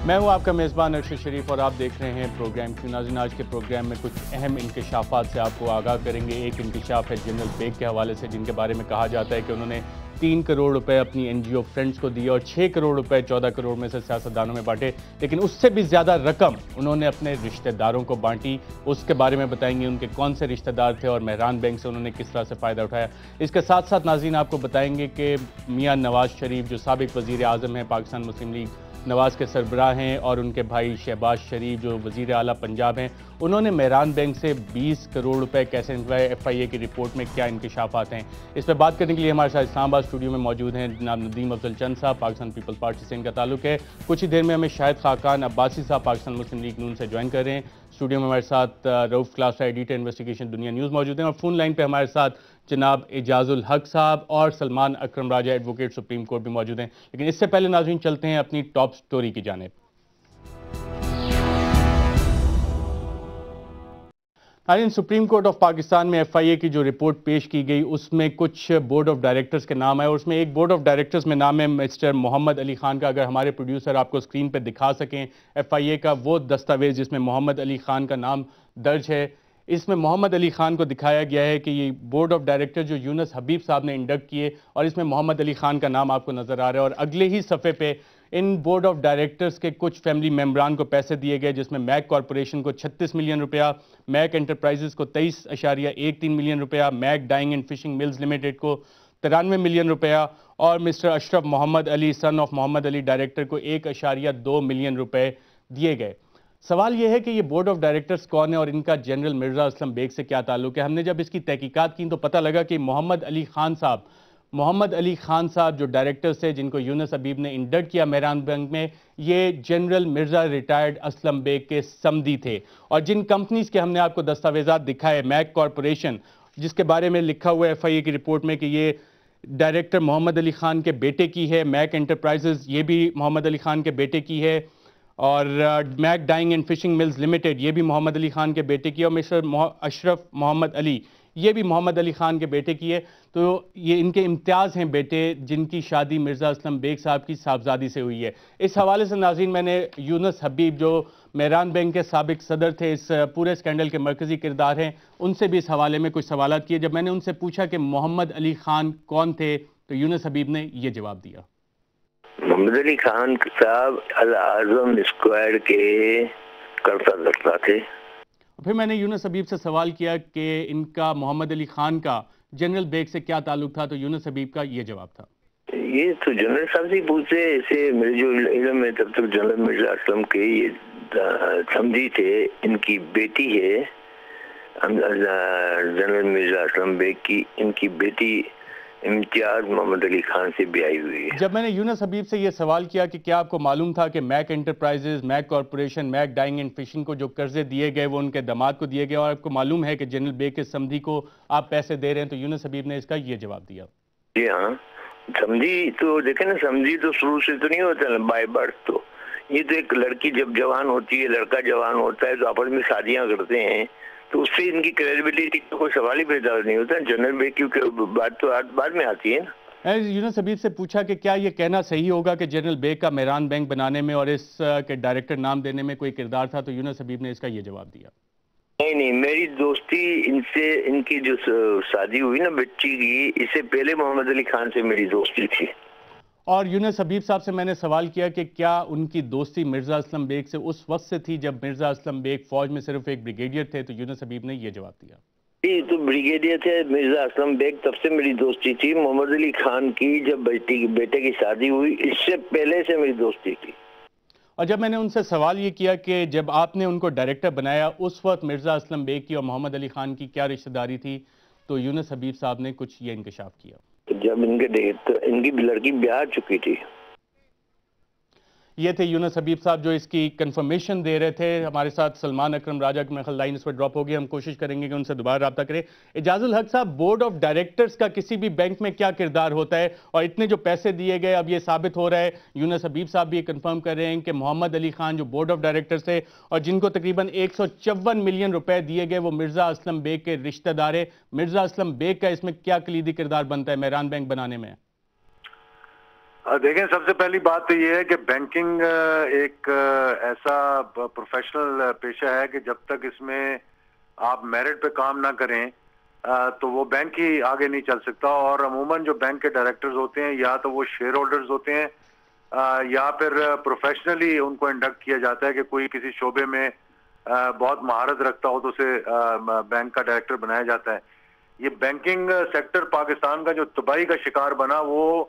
میں ہوں آپ کا میزبان ارشد شریف اور آپ دیکھ رہے ہیں پروگرام کیوں ناظرین۔ آج کے پروگرام میں کچھ اہم انکشافات سے آپ کو آگاہ کریں گے۔ ایک انکشاف ہے جنرل بیگ کے حوالے سے، جن کے بارے میں کہا جاتا ہے کہ انہوں نے 3 کروڑ روپے اپنی این جی او فرینڈز کو دیے اور 6 کروڑ روپے 14 کروڑ میں سے سیاستدانوں میں بانٹے، لیکن اس سے بھی زیادہ رقم انہوں نے اپنے رشتہ داروں کو بانٹی۔ اس کے بارے میں بتائیں گے ان کے کون سے رشتہ دار تھے اور مہران بینک سے انہوں نے کس طرح سے فائدہ اٹھایا۔ اس کے ساتھ ساتھ ناظرین آپ کو بتائیں گے کہ میاں نواز شریف جو سابق وزیر اعظم ہیں، پاکستان مسلم لیگ نواز کے سربراہ ہیں، اور ان کے بھائی شہباز شریف جو وزیر اعلیٰ پنجاب ہیں، انہوں نے مہران بینک سے 20 کروڑ روپے کیسے نکلائے، ایف آئی اے کی رپورٹ میں کیا انکشافات ہیں۔ اس پہ بات کرنے کے لیے ہمارے ساتھ اسلام آباد اسٹوڈیو میں موجود ہیں جناب ندیم افضل چند صاحب، پاکستان پیپلز پارٹی سے ان کا تعلق ہے۔ کچھ ہی دیر میں ہمیں شاہد خاقان عباسی صاحب پاکستان مسلم لیگ نون سے جوائن کر رہے ہیں۔ اسٹوڈیو میں ہمارے ساتھ رؤف کلاس ایڈیٹر انویسٹیگیشن دنیا نیوز موجود ہیں، اور فون لائن پہ ہمارے ساتھ جناب اعجاز الحق صاحب اور سلمان اکرم راجہ ایڈوکیٹ سپریم کورٹ بھی موجود ہیں۔ لیکن اس سے پہلے ناظرین چلتے ہیں اپنی ٹاپ سٹوری کی جانب۔ ناظرین، سپریم کورٹ آف پاکستان میں ایف آئی اے کی جو رپورٹ پیش کی گئی اس میں کچھ بورڈ آف ڈائریکٹرز کے نام آئے، اور اس میں ایک بورڈ آف ڈائریکٹرز میں نام ہے مسٹر محمد علی خان کا۔ اگر ہمارے پروڈیوسر آپ کو اسکرین پہ دکھا سکیں ایف آئی اے کا وہ دستاویز جس میں محمد علی خان کا نام درج ہے، اس میں محمد علی خان کو دکھایا گیا ہے کہ یہ بورڈ آف ڈائریکٹر جو یونس حبیب صاحب نے انڈکٹ کیے، اور اس میں محمد علی خان کا نام آپ کو نظر آ رہا ہے۔ اور اگلے ہی صفحے پہ ان بورڈ آف ڈائریکٹرز کے کچھ فیملی ممبران کو پیسے دیے گئے، جس میں میک کارپوریشن کو 36 ملین روپیہ، میک انٹرپرائزز کو 23.13 ملین روپیہ، Mac dyeing and finishing mills limited کو 93 ملین روپیہ، اور mister Ashraf Muhammad Ali son of Muhammad Ali director کو 1.2 ملین روپے دیے گئے۔ سوال یہ ہے کہ یہ بورڈ آف ڈائریکٹرز کون ہے اور ان کا جنرل مرزا اسلم بیگ سے کیا تعلق ہے۔ ہم نے جب اس کی تحقیقات کی تو پتہ لگا کہ محمد علی خان صاحب جو ڈائریکٹرز تھے جن کو یونس حبیب نے انڈکٹ کیا مہران بینک میں، یہ جنرل مرزا ریٹائرڈ اسلم بیگ کے سمدی تھے۔ اور جن کمپنیز کے ہم نے آپ کو دستاویزات دکھائے، میک کارپوریشن جس کے بارے میں لکھا ہوا ہے ایف آئی اے کی رپورٹ میں کہ یہ ڈائریکٹر محمد علی خان کے بیٹے کی ہے، میک انٹرپرائزز یہ بھی محمد علی خان کے بیٹے کی ہے، اور Mac dyeing and finishing mills limited یہ بھی محمد علی خان کے بیٹے کی ہے، اور مسٹر اشرف محمد علی یہ بھی محمد علی خان کے بیٹے کی ہے۔ تو یہ ان کے امتیاز ہیں بیٹے جن کی شادی مرزا اسلم بیگ صاحب کی صاحبزادی سے ہوئی ہے۔ اس حوالے سے ناظرین میں نے یونس حبیب جو مہران بینک کے سابق صدر تھے، اس پورے اسکینڈل کے مرکزی کردار ہیں، ان سے بھی اس حوالے میں کچھ سوالات کیے۔ جب میں نے ان سے پوچھا کہ محمد علی خان کون تھے تو یونس حبیب نے یہ جواب دیا۔ محمد علی خان صاحب الاعظم اسکوائر کے کرتا دھرتا تھے۔ پھر میں نے یونس حبیب سے سوال کیا کہ ان کا محمد علی خان کا جنرل بیگ سے کیا تعلق تھا تو یونس حبیب کا یہ جواب تھا۔ یہ تو جنرل صاحب سے پوچھتے، اسے میرے جو علم ہے تب تک جنرل مرزا اسلم کے یہ سمجھی تھے، ان کی بیٹی ہے جنرل مرزا اسلم بیگ کی، ان کی بیٹی امتیاز محمد علی خان سے بیاہی ہوئی ہے۔ جب میں نے یونس حبیب سے یہ سوال کیا کہ کیا آپ کو معلوم تھا کہ Mac enterprises, Mac corporation, Mac dyeing and finishing کو جو قرضے دیے گئے وہ ان کے داماد کو دیے گئے، اور آپ کو معلوم ہے کہ جنرل بیگ کے سمدھی کو آپ پیسے دے رہے ہیں، تو یونس حبیب نے اس کا یہ جواب دیا۔ جی ہاں، سمجھی تو دیکھیں نا، سمجھی تو شروع سے تو نہیں ہوتا بائی برتھ، تو یہ تو ایک لڑکی جب جوان ہوتی ہے، لڑکا جوان ہوتا ہے تو آپس میں شادیاں کرتے ہیں، تو اس سے ان کی کریڈیبلٹی کا کوئی سوال ہی پیدا نہیں ہوتا۔ جنرل بیگ کی بات تو بعد میں آتی ہے نا۔ یونس حبیب سے پوچھا کہ کیا یہ کہنا صحیح ہوگا کہ جنرل بیگ کا مہران بینک بنانے میں اور اس کے ڈائریکٹر نام دینے میں کوئی کردار تھا، تو یونس حبیب نے اس کا یہ جواب دیا۔ نہیں، میری دوستی ان سے، ان کی جو شادی ہوئی نا بچی کی، اس سے پہلے محمد علی خان سے میری دوستی تھی۔ اور یونس حبیب صاحب سے میں نے سوال کیا کہ کیا ان کی دوستی مرزا اسلم بیگ سے اس وقت سے تھی جب مرزا اسلم بیگ فوج میں صرف ایک بریگیڈیئر تھے، تو یونس حبیب نے یہ جواب دیا۔ جی، تو بریگیڈیئر تھے مرزا اسلم بیگ، تب سے میری دوستی تھی۔ محمد علی خان کی جب بیٹے کی شادی ہوئی، اس سے پہلے سے میری دوستی تھی۔ اور جب میں نے ان سے سوال یہ کیا کہ جب آپ نے ان کو ڈائریکٹر بنایا اس وقت مرزا اسلم بیگ کی اور محمد علی خان کی کیا رشتہ داری تھی، تو یونس حبیب صاحب نے کچھ یہ انکشاف کیا۔ جب ان کی لڑکی بیاہ چکی تھی۔ یہ تھے یونس حبیب صاحب جو اس کی کنفرمیشن دے رہے تھے۔ ہمارے ساتھ سلمان اکرم راجہ کی میرے خیال لائن اس پر ڈراپ ہو گئی، ہم کوشش کریں گے کہ ان سے دوبارہ رابطہ کریں۔ اعجاز الحق صاحب، بورڈ آف ڈائریکٹرز کا کسی بھی بینک میں کیا کردار ہوتا ہے، اور اتنے جو پیسے دیے گئے اب یہ ثابت ہو رہا ہے، یونس حبیب صاحب بھی یہ کنفرم کر رہے ہیں کہ محمد علی خان جو بورڈ آف ڈائریکٹرز تھے اور جن کو تقریباً 154 ملین روپے دیے گئے وہ مرزا اسلم بیگ کے رشتہ دار ہیں۔ مرزا اسلم بیگ کا اس میں کیا کلیدی کردار بنتا ہے مہران بینک بنانے میں؟ دیکھیں سب سے پہلی بات تو یہ ہے کہ بینکنگ ایک ایسا پروفیشنل پیشہ ہے کہ جب تک اس میں آپ میرٹ پہ کام نہ کریں تو وہ بینک ہی آگے نہیں چل سکتا. اور عموماً جو بینک کے ڈائریکٹرز ہوتے ہیں یا تو وہ شیئر ہولڈرز ہوتے ہیں یا پھر پروفیشنلی ان کو انڈکٹ کیا جاتا ہے کہ کوئی کسی شعبے میں بہت مہارت رکھتا ہو تو اسے بینک کا ڈائریکٹر بنایا جاتا ہے. یہ بینکنگ سیکٹر پاکستان کا جو تباہی کا شکار بنا وہ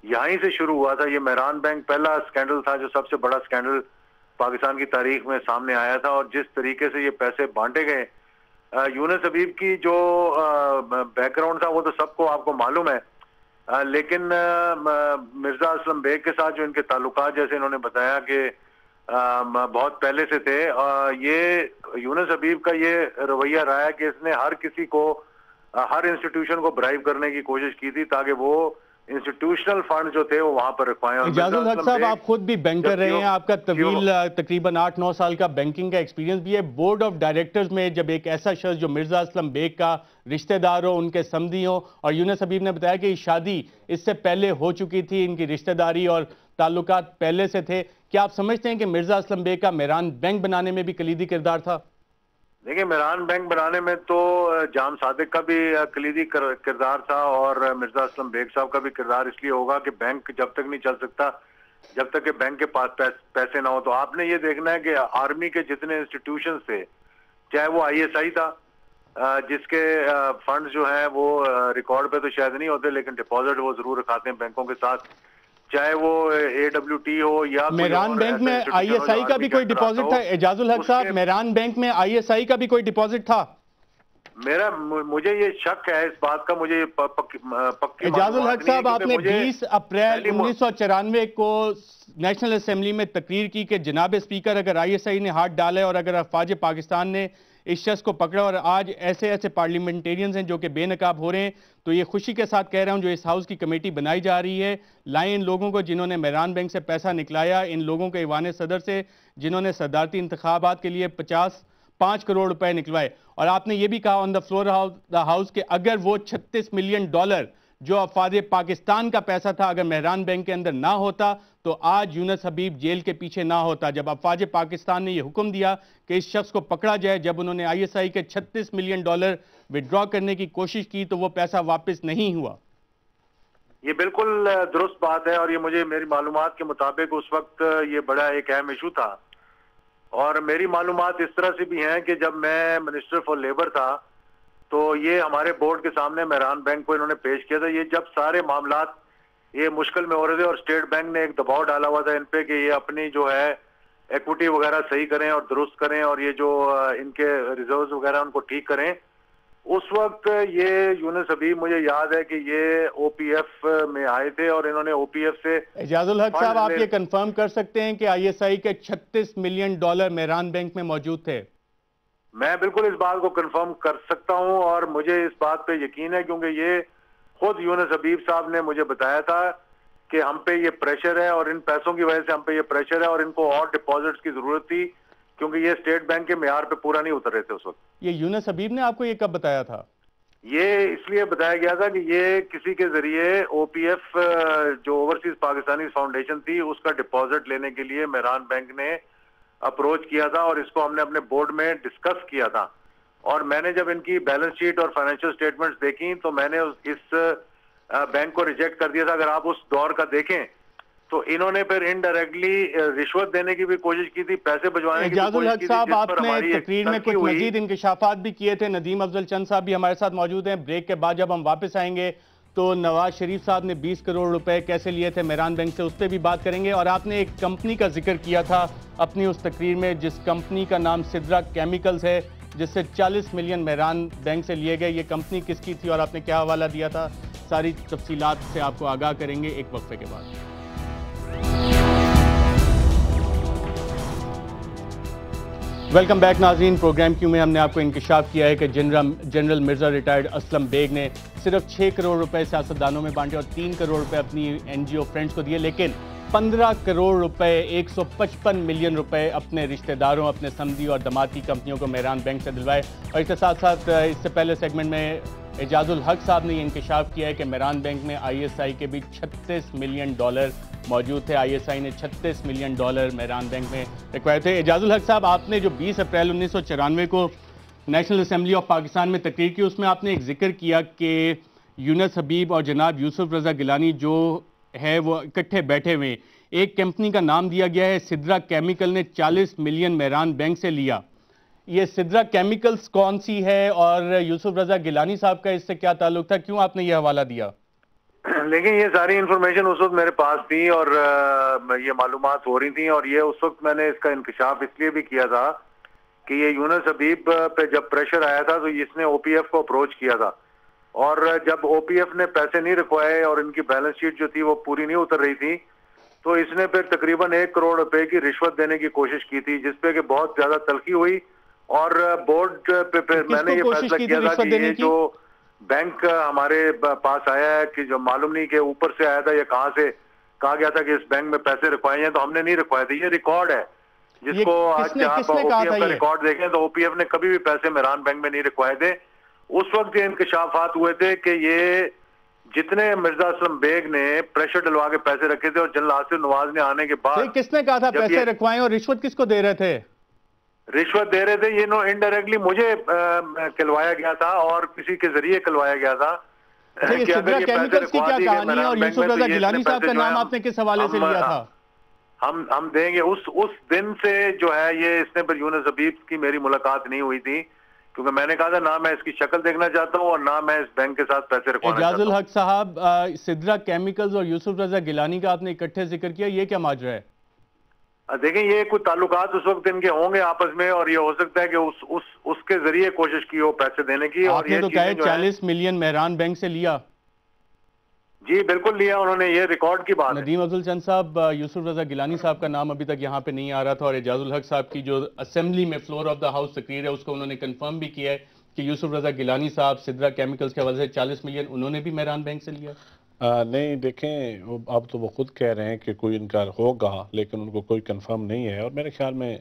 یہیں سے شروع ہوا تھا. یہ مہران بینک پہلا سکینڈل تھا جو سب سے بڑا سکینڈل پاکستان کی تاریخ میں سامنے آیا تھا. اور جس طریقے سے یہ پیسے بانٹے گئے, یونس حبیب کی جو بیک گراؤنڈ تھا وہ تو سب کو آپ کو معلوم ہے, لیکن مرزا اسلم بیگ کے ساتھ جو ان کے تعلقات جیسے انہوں نے بتایا کہ بہت پہلے سے تھے, یہ یونس حبیب کا یہ رویہ رہا ہے کہ اس نے ہر کسی کو, ہر انسٹیٹیوشن کو برائب کرنے کی کوشش کی تھی تاکہ وہ انسٹیٹیوشنل فنڈ جو تھے وہ وہاں پر رکھوائیں. اعجاز الحق صاحب, آپ خود بھی بینکر رہے ہیں, آپ کا طویل تقریباً 8-9 سال کا بینکنگ کا ایکسپیرینس بھی ہے. بورڈ آف ڈائریکٹرز میں جب ایک ایسا شخص جو مرزا اسلم بیگ کا رشتہ دار ہو, ان کے سمدھی ہو, اور یونس حبیب نے بتایا کہ شادی اس سے پہلے ہو چکی تھی, ان کی رشتہ داری اور تعلقات پہلے سے تھے, کیا آپ سمجھتے ہیں کہ مرزا اسلم بیگ کا مہران بینک بنانے میں بھی کلیدی کردار تھا؟ دیکھیں مہران بینک بنانے میں تو جام صادق کا بھی کلیدی کردار تھا اور مرزا اسلم بیگ صاحب کا بھی کردار اس لیے ہوگا کہ بینک جب تک نہیں چل سکتا جب تک کہ بینک کے پاس پیسے نہ ہو. تو آپ نے یہ دیکھنا ہے کہ آرمی کے جتنے انسٹیٹیوشنز تھے, چاہے وہ ISI تھا جس کے فنڈز جو ہیں وہ ریکارڈ پہ تو شاید نہیں ہوتے لیکن ڈپازٹ وہ ضرور رکھاتے ہیں بینکوں کے ساتھ, چاہے وہ AWT ہو یا مہران بینک میں ISI کا بھی کوئی ڈپازٹ تھا؟ اعجاز الحق صاحب, مہران بینک میں ISI کا بھی کوئی ڈپازٹ تھا؟ مجھے یہ شک ہے اس بات کا, مجھے پکی اعجاز الحق صاحب, آپ نے 20 اپریل 1994 کو نیشنل اسمبلی میں تقریر کی کہ جناب اسپیکر اگر ISI نے ہاتھ ڈالے اور اگر افواج پاکستان نے اس شخص کو پکڑا, اور آج ایسے پارلیمنٹیرینز ہیں جو کہ بے نقاب ہو رہے ہیں, تو یہ خوشی کے ساتھ کہہ رہا ہوں جو اس ہاؤس کی کمیٹی بنائی جا رہی ہے, لائیں ان لوگوں کو جنہوں نے مہران بینک سے پیسہ نکلایا, ان لوگوں کے ایوان صدر سے جنہوں نے صدارتی انتخابات کے لیے 5 کروڑ روپے نکلوائے. اور آپ نے یہ بھی کہا آن دا فلور دا ہاؤس کہ اگر وہ $36 ملین جو افواج پاکستان کا پیسہ تھا اگر مہران بینک کے اندر نہ ہوتا تو آج یونس حبیب جیل کے پیچھے نہ ہوتا. جب افواج پاکستان نے یہ حکم دیا کہ اس شخص کو پکڑا جائے, جب انہوں نے ISI کے $36 ملین وڈرا کرنے کی کوشش کی تو وہ پیسہ واپس نہیں ہوا. یہ بالکل درست بات ہے, اور یہ مجھے میری معلومات کے مطابق اس وقت یہ بڑا ایک اہم ایشو تھا. اور میری معلومات اس طرح سے بھی ہیں کہ جب میں منسٹر فار لیبر تھا تو یہ ہمارے بورڈ کے سامنے مہران بینک کو انہوں نے پیش کیا تھا. یہ جب سارے معاملات یہ مشکل میں ہو رہے تھے اور اسٹیٹ بینک نے ایک دباؤ ڈالا ہوا تھا ان پہ کہ یہ اپنی جو ہے ایکوٹی وغیرہ صحیح کریں اور درست کریں اور یہ جو ان کے ریزروز وغیرہ ان کو ٹھیک کریں, اس وقت یہ یونس حبیب مجھے یاد ہے کہ یہ OPF میں آئے تھے اور انہوں نے OPF سے. اعجاز الحق صاحب, آپ یہ کنفرم کر سکتے ہیں کہ ISI کے $36 ملین مہران بینک میں موجود تھے؟ میں بالکل اس بات کو کنفرم کر سکتا ہوں اور مجھے اس بات پہ یقین ہے کیونکہ یہ خود یونس حبیب صاحب نے مجھے بتایا تھا کہ ہم پہ یہ پریشر ہے اور ان پیسوں کی وجہ سے ہم پہ یہ پریشر ہے اور ان کو اور ڈپازٹس کی ضرورت تھی کیونکہ یہ اسٹیٹ بینک کے معیار پہ پورا نہیں اتر رہے تھے اس وقت. یہ یونس حبیب نے آپ کو یہ کب بتایا تھا؟ یہ اس لیے بتایا گیا تھا کہ یہ کسی کے ذریعے OPF جو اوورسیز پاکستانی فاؤنڈیشن تھی اس کا ڈپازٹ لینے کے لیے مہران بینک نے اپروچ کیا تھا اور اس کو ہم نے اپنے بورڈ میں ڈسکس کیا تھا. اور میں نے جب ان کی بیلنس شیٹ اور فائنینشیل سٹیٹمنٹس دیکھی تو میں نے اس بینک کو ریجیکٹ کر دیا تھا. اگر آپ اس دور کا دیکھیں تو انہوں نے پھر انڈائریکٹلی رشوت دینے کی بھی کوشش کی تھی, پیسے بھجوانے کی بھی کوشش کی تھی. صاحب, آپ نے تقریر میں کچھ مزید انکشافات بھی کیے تھے. ندیم افضل چند صاحب بھی ہمارے ساتھ موجود ہیں. بریک کے بعد جب ہم واپس آئیں گے تو نواز شریف صاحب نے 20 کروڑ روپے کیسے لیے تھے مہران بینک سے, اس پہ بھی بات کریں گے. اور آپ نے ایک کمپنی کا ذکر کیا تھا اپنی اس تقریر میں جس کمپنی کا نام سدرا کیمیکلز ہے, جس سے 40 ملین مہران بینک سے لیے گئے. یہ کمپنی کس کی تھی اور آپ نے کیا حوالہ دیا تھا, ساری تفصیلات سے آپ کو آگاہ کریں گے ایک وقفے کے بعد. ویلکم بیک ناظرین. پروگرام کیوں میں ہم نے آپ کو انکشاف کیا ہے کہ جنرل مرزا ریٹائرڈ اسلم بیگ نے صرف 6 کروڑ روپے سیاستدانوں میں بانٹے اور 3 کروڑ روپے اپنی NGO فرینڈز کو دیے, لیکن 15 کروڑ روپے 155 ملین روپے اپنے رشتہ داروں, اپنے سمدھی اور دماغی کمپنیوں کو مہران بینک سے دلوائے. اور اس کے ساتھ ساتھ اس سے پہلے سیگمنٹ میں اعجاز الحق صاحب نے یہ انکشاف کیا ہے کہ میران بینک میں آئی ایس آئی کے بھی $36 ملین موجود تھے. آئی ایس آئی نے $36 ملین میران بینک میں رکھوائے تھے. اعجاز الحق صاحب، آپ نے جو 20 اپریل 1994 کو نیشنل اسمبلی آف پاکستان میں تقریر کی، اس میں آپ نے ایک ذکر کیا کہ یونس حبیب اور جناب یوسف رضا گیلانی جو ہے وہ اکٹھے بیٹھے ہوئے. ایک کمپنی کا نام دیا گیا ہے سدرا کیمیکل نے 40 ملین میران بینک سے لیا. یہ سدرا کیمیکلز کون سی ہے اور یوسف رضا گیلانی صاحب کا اس سے کیا تعلق تھا؟ کیوں آپ نے یہ حوالہ دیا؟ لیکن یہ ساری انفارمیشن اس وقت میرے پاس تھی اور یہ معلومات ہو رہی تھیں، اور یہ اس وقت میں نے اس کا انکشاف اس لیے بھی کیا تھا کہ یہ یونس حبیب پہ جب پریشر آیا تھا تو اس نے او پی ایف کو اپروچ کیا تھا، اور جب او پی ایف نے پیسے نہیں رکھوائے اور ان کی بیلنس شیٹ جو تھی وہ پوری نہیں اتر رہی تھی، تو اس نے پھر تقریباً 1 کروڑ روپے کی رشوت دینے کی کوشش کی تھی، جس پہ کہ بہت زیادہ تلخی ہوئی. اور بورڈ پہ میں نے یہ فیصلہ کیا تھا کہ یہ جو بینک ہمارے پاس آیا ہے کہ جو معلوم نہیں کہ اوپر سے آیا تھا یا کہاں سے کہا گیا تھا کہ اس بینک میں پیسے رکھوائے ہیں، تو ہم نے نہیں رکھوائے تھے. یہ ریکارڈ ہے جس کو آج آپ او پی ایف کا ریکارڈ دیکھیں تو او پی ایف نے کبھی بھی پیسے میران بینک میں نہیں رکھوائے تھے. اس وقت یہ انکشافات ہوئے تھے کہ یہ جتنے مرزا اسلم بیگ نے پریشر ڈلوا کے پیسے رکھے تھے اور جنرل آصف نواز نے آنے کے بعد کس نے کہا تھا پیسے رکھوائیں، اور رشوت کس کو دے رہے تھے؟ رشوت دے رہے تھے یہ انڈائریکٹلی مجھے کلوایا گیا تھا اور کسی کے ذریعے کلوایا گیا تھا. سدرا کیمیکلز کی کیا کہانی ہے اور یوسف رضا گیلانی صاحب کا نام آپ نے کس حوالے سے لیا تھا؟ ہم دیں گے. اس دن سے جو ہے یہ اس نے پر یونس حبیب کی میری ملاقات نہیں ہوئی تھی، کیونکہ میں نے کہا تھا نہ میں اس کی شکل دیکھنا چاہتا ہوں اور نہ میں اس بینک کے ساتھ پیسے رکھوانا چاہتا ہوں. اعجاز الحق صاحب، سدرا کیمیکلز اور یوسف رضا گیلانی کا آپ نے اکٹھے ذکر کیا، یہ کیا ماجرا ہے؟ دیکھیں یہ کچھ تعلقات اس وقت ان کے ہوں گے آپس میں، اور یہ ہو سکتا ہے کہ اس کے ذریعے کوشش کی ہو پیسے دینے کی. آپ نے تو کہا 40 ملین میران بینک سے لیا. جی بالکل لیا انہوں نے، یہ ریکارڈ کی بات ہے. ندیم افضل چند صاحب، یوسف رضا گیلانی صاحب کا نام ابھی تک یہاں پہ نہیں آ رہا تھا، اور اعجاز الحق صاحب کی جو اسمبلی میں فلور آف دا ہاؤس تقریر ہے اس کو انہوں نے کنفرم بھی کیا ہے کہ یوسف رضا گیلانی صاحب سدرا کیمیکلز کے حوالے سے 40 ملین انہوں نے بھی میران بینک سے لیا. نہیں دیکھیں، اب تو وہ خود کہہ رہے ہیں کہ کوئی انکار ہوگا، لیکن ان کو کوئی کنفرم نہیں ہے. اور میرے خیال میں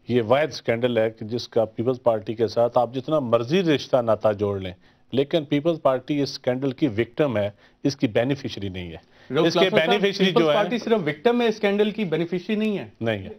یہ واحد سکینڈل ہے کہ جس کا پیپلز پارٹی کے ساتھ آپ جتنا مرضی رشتہ ناتا جوڑ لیں، لیکن پیپلز پارٹی اس سکینڈل کی وکٹم ہے، اس کی بینیفیشری نہیں ہے. اس کے بینیفیشری جو ہے، پیپلز پارٹی صرف وکٹم ہے، سکینڈل کی بینیفیشری نہیں ہے. نہیں ہے.